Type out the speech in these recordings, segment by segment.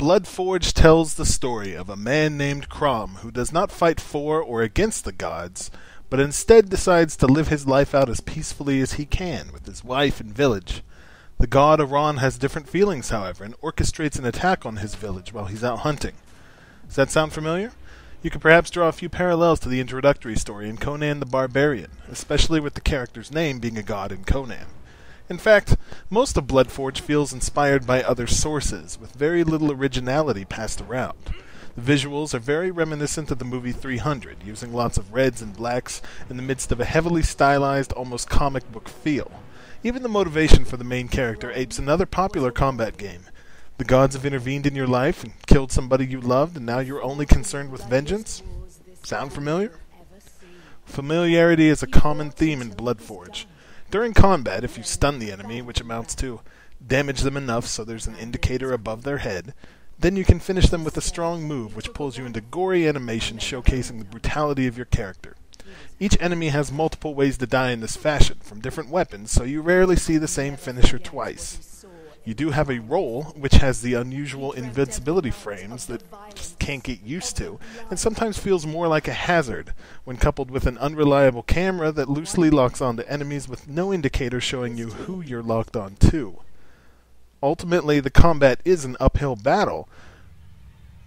Bloodforge tells the story of a man named Crom who does not fight for or against the gods, but instead decides to live his life out as peacefully as he can with his wife and village. The god Iran has different feelings, however, and orchestrates an attack on his village while he's out hunting. Does that sound familiar? You could perhaps draw a few parallels to the introductory story in Conan the Barbarian, especially with the character's name being a god in Conan. In fact, most of Bloodforge feels inspired by other sources, with very little originality passed around. The visuals are very reminiscent of the movie 300, using lots of reds and blacks in the midst of a heavily stylized, almost comic book feel. Even the motivation for the main character apes another popular combat game. The gods have intervened in your life and killed somebody you loved, and now you're only concerned with vengeance? Sound familiar? Familiarity is a common theme in Bloodforge. During combat, if you stun the enemy, which amounts to damage them enough so there's an indicator above their head, then you can finish them with a strong move which pulls you into gory animation showcasing the brutality of your character. Each enemy has multiple ways to die in this fashion, from different weapons, so you rarely see the same finisher twice. You do have a roll, which has the unusual invincibility frames that just can't get used to, and sometimes feels more like a hazard, when coupled with an unreliable camera that loosely locks onto enemies with no indicator showing you who you're locked on to. Ultimately, the combat is an uphill battle,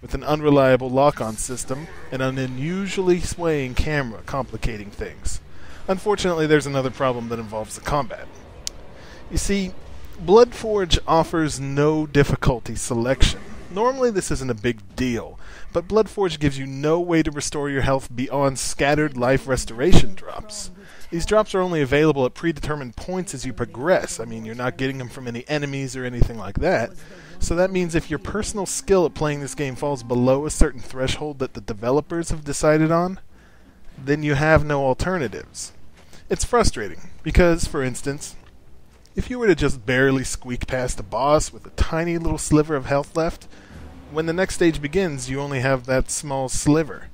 with an unreliable lock-on system and an unusually swaying camera complicating things. Unfortunately, there's another problem that involves the combat. You see, Bloodforge offers no difficulty selection. Normally this isn't a big deal, but Bloodforge gives you no way to restore your health beyond scattered life restoration drops. These drops are only available at predetermined points as you progress. I mean, you're not getting them from any enemies or anything like that. So that means if your personal skill at playing this game falls below a certain threshold that the developers have decided on, then you have no alternatives. It's frustrating, because, for instance, if you were to just barely squeak past a boss with a tiny little sliver of health left, when the next stage begins, you only have that small sliver.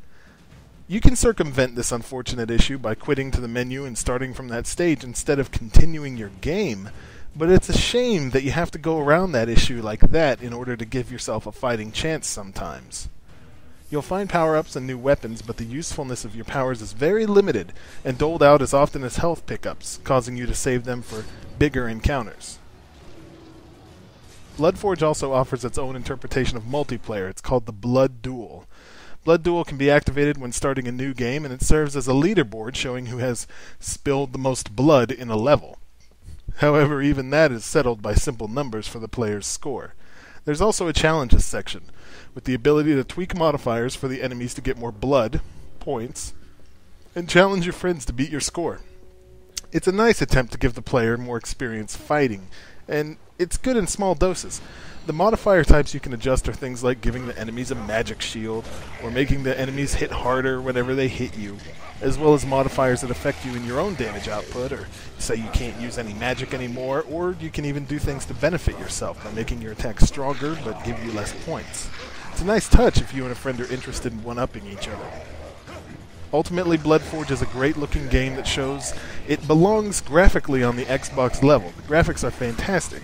You can circumvent this unfortunate issue by quitting to the menu and starting from that stage instead of continuing your game, but it's a shame that you have to go around that issue like that in order to give yourself a fighting chance sometimes. You'll find power-ups and new weapons, but the usefulness of your powers is very limited and doled out as often as health pickups, causing you to save them for bigger encounters. Bloodforge also offers its own interpretation of multiplayer. It's called the Blood Duel. Blood Duel can be activated when starting a new game, and it serves as a leaderboard showing who has spilled the most blood in a level. However, even that is settled by simple numbers for the player's score. There's also a challenges section, with the ability to tweak modifiers for the enemies to get more blood, points, and challenge your friends to beat your score. It's a nice attempt to give the player more experience fighting, and it's good in small doses. The modifier types you can adjust are things like giving the enemies a magic shield, or making the enemies hit harder whenever they hit you, as well as modifiers that affect you in your own damage output, or say you can't use any magic anymore, or you can even do things to benefit yourself by making your attacks stronger but give you less points. It's a nice touch if you and a friend are interested in one-upping each other. Ultimately, Bloodforge is a great-looking game that shows it belongs graphically on the Xbox level. The graphics are fantastic.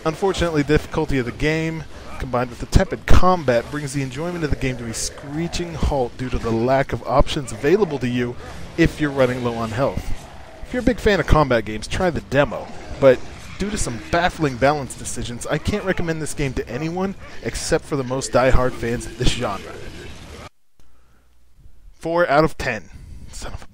Unfortunately, the difficulty of the game, combined with the tepid combat, brings the enjoyment of the game to a screeching halt due to the lack of options available to you if you're running low on health. If you're a big fan of combat games, try the demo, but due to some baffling balance decisions, I can't recommend this game to anyone except for the most die-hard fans of this genre. 4 out of 10. Son of a